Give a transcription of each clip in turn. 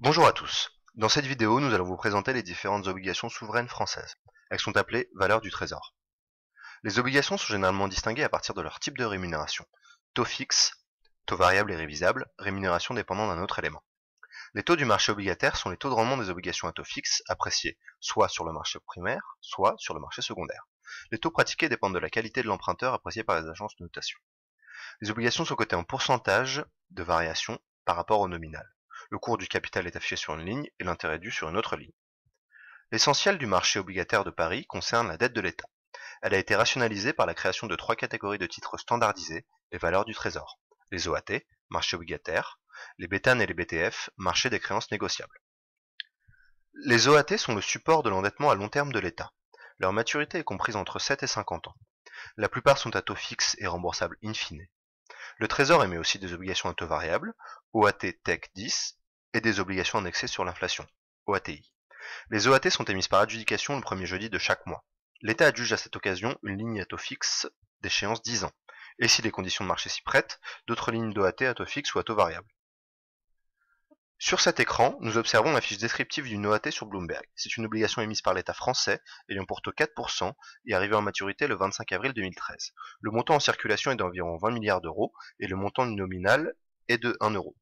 Bonjour à tous. Dans cette vidéo, nous allons vous présenter les différentes obligations souveraines françaises. Elles sont appelées valeurs du trésor. Les obligations sont généralement distinguées à partir de leur type de rémunération. Taux fixe, taux variable et révisable, rémunération dépendant d'un autre élément. Les taux du marché obligataire sont les taux de rendement des obligations à taux fixe appréciés soit sur le marché primaire, soit sur le marché secondaire. Les taux pratiqués dépendent de la qualité de l'emprunteur appréciée par les agences de notation. Les obligations sont cotées en pourcentage de variation par rapport au nominal. Le cours du capital est affiché sur une ligne et l'intérêt dû sur une autre ligne. L'essentiel du marché obligataire de Paris concerne la dette de l'État. Elle a été rationalisée par la création de 3 catégories de titres standardisés, les valeurs du trésor, les OAT, marché obligataire, les BTAN et les BTF, marché des créances négociables. Les OAT sont le support de l'endettement à long terme de l'État. Leur maturité est comprise entre 7 et 50 ans. La plupart sont à taux fixe et remboursables in fine. Le Trésor émet aussi des obligations à taux variable, OAT TEC 10, et des obligations indexées sur l'inflation, OATI. Les OAT sont émises par adjudication le premier jeudi de chaque mois. L'État adjuge à cette occasion une ligne à taux fixe d'échéance 10 ans, et si les conditions de marché s'y prêtent, d'autres lignes d'OAT à taux fixe ou à taux variable. Sur cet écran, nous observons la fiche descriptive d'une OAT sur Bloomberg. C'est une obligation émise par l'État français, ayant pour taux 4% et arrivée en maturité le 25 avril 2013. Le montant en circulation est d'environ 20 milliards d'euros et le montant nominal est de 1 euro.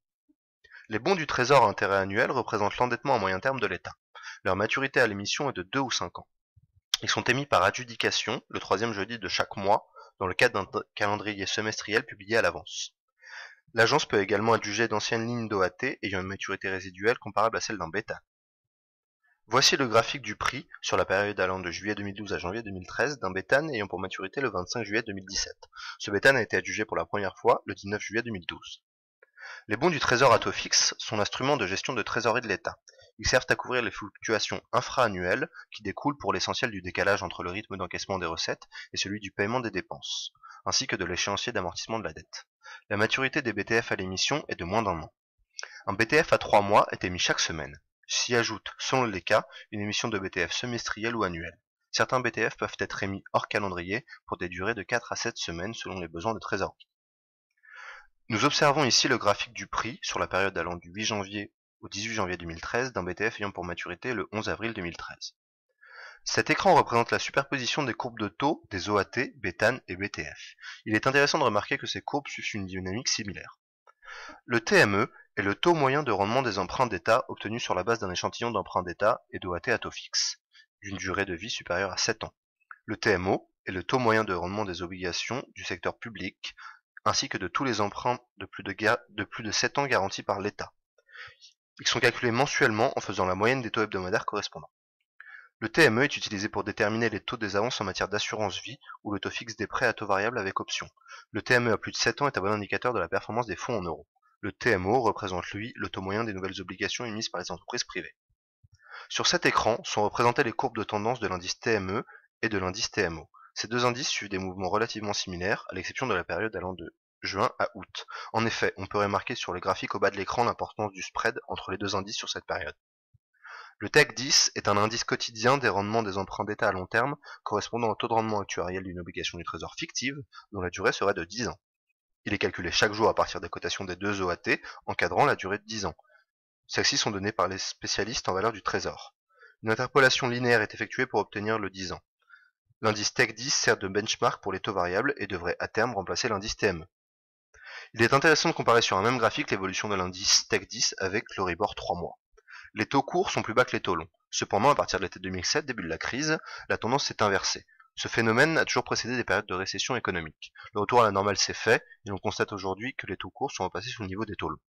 Les bons du Trésor à intérêt annuel représentent l'endettement à moyen terme de l'État. Leur maturité à l'émission est de 2 ou 5 ans. Ils sont émis par adjudication le troisième jeudi de chaque mois dans le cadre d'un calendrier semestriel publié à l'avance. L'agence peut également adjuger d'anciennes lignes d'OAT ayant une maturité résiduelle comparable à celle d'un BTAN. Voici le graphique du prix sur la période allant de juillet 2012 à janvier 2013 d'un BTAN ayant pour maturité le 25 juillet 2017. Ce BTAN a été adjugé pour la première fois le 19 juillet 2012. Les bons du Trésor à taux fixe sont l'instrument de gestion de trésorerie de l'État. Ils servent à couvrir les fluctuations infra-annuelles qui découlent pour l'essentiel du décalage entre le rythme d'encaissement des recettes et celui du paiement des dépenses, ainsi que de l'échéancier d'amortissement de la dette. La maturité des BTF à l'émission est de moins d'un an. Un BTF à 3 mois est émis chaque semaine. S'y ajoute, selon les cas, une émission de BTF semestrielle ou annuelle. Certains BTF peuvent être émis hors calendrier pour des durées de 4 à 7 semaines selon les besoins de trésorerie. Nous observons ici le graphique du prix sur la période allant du 8 janvier au 18 janvier 2013 d'un BTF ayant pour maturité le 11 avril 2013. Cet écran représente la superposition des courbes de taux des OAT, BTAN et BTF. Il est intéressant de remarquer que ces courbes suivent une dynamique similaire. Le TME est le taux moyen de rendement des emprunts d'État obtenus sur la base d'un échantillon d'emprunts d'État et d'OAT à taux fixe, d'une durée de vie supérieure à 7 ans. Le TMO est le taux moyen de rendement des obligations du secteur public, ainsi que de tous les emprunts de plus de 7 ans garantis par l'État. Ils sont calculés mensuellement en faisant la moyenne des taux hebdomadaires correspondants. Le TME est utilisé pour déterminer les taux des avances en matière d'assurance vie ou le taux fixe des prêts à taux variable avec option. Le TME à plus de 7 ans est un bon indicateur de la performance des fonds en euros. Le TMO représente, lui, le taux moyen des nouvelles obligations émises par les entreprises privées. Sur cet écran sont représentées les courbes de tendance de l'indice TME et de l'indice TMO. Ces deux indices suivent des mouvements relativement similaires, à l'exception de la période allant de juin à août. En effet, on peut remarquer sur le graphique au bas de l'écran l'importance du spread entre les deux indices sur cette période. Le TEC 10 est un indice quotidien des rendements des emprunts d'État à long terme correspondant au taux de rendement actuariel d'une obligation du Trésor fictive dont la durée serait de 10 ans. Il est calculé chaque jour à partir des cotations des deux OAT encadrant la durée de 10 ans. Celles-ci sont données par les spécialistes en valeur du Trésor. Une interpolation linéaire est effectuée pour obtenir le 10 ans. L'indice TEC 10 sert de benchmark pour les taux variables et devrait à terme remplacer l'indice TME. Il est intéressant de comparer sur un même graphique l'évolution de l'indice TEC 10 avec l'Euribor 3 mois. Les taux courts sont plus bas que les taux longs. Cependant, à partir de l'été 2007, début de la crise, la tendance s'est inversée. Ce phénomène a toujours précédé des périodes de récession économique. Le retour à la normale s'est fait, et l'on constate aujourd'hui que les taux courts sont repassés sous le niveau des taux longs.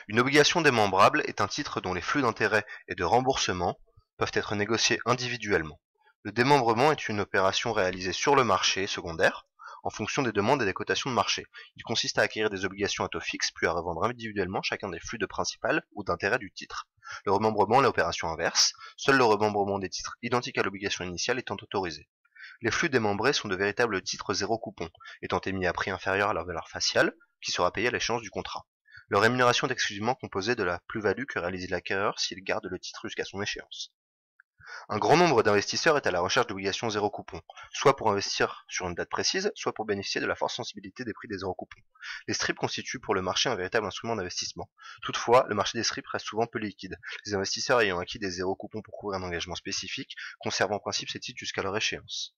Une obligation démembrable est un titre dont les flux d'intérêt et de remboursement peuvent être négociés individuellement. Le démembrement est une opération réalisée sur le marché secondaire, en fonction des demandes et des cotations de marché. Il consiste à acquérir des obligations à taux fixe, puis à revendre individuellement chacun des flux de principal ou d'intérêt du titre. Le remembrement est l'opération inverse, seul le remembrement des titres identiques à l'obligation initiale étant autorisé. Les flux démembrés sont de véritables titres zéro coupon, étant émis à prix inférieur à leur valeur faciale, qui sera payée à l'échéance du contrat. Leur rémunération est exclusivement composée de la plus-value que réalise l'acquéreur s'il garde le titre jusqu'à son échéance. Un grand nombre d'investisseurs est à la recherche d'obligations zéro coupon, soit pour investir sur une date précise, soit pour bénéficier de la forte sensibilité des prix des zéro coupons. Les strips constituent pour le marché un véritable instrument d'investissement. Toutefois, le marché des strips reste souvent peu liquide, les investisseurs ayant acquis des zéro coupons pour couvrir un engagement spécifique conservent en principe ces titres jusqu'à leur échéance.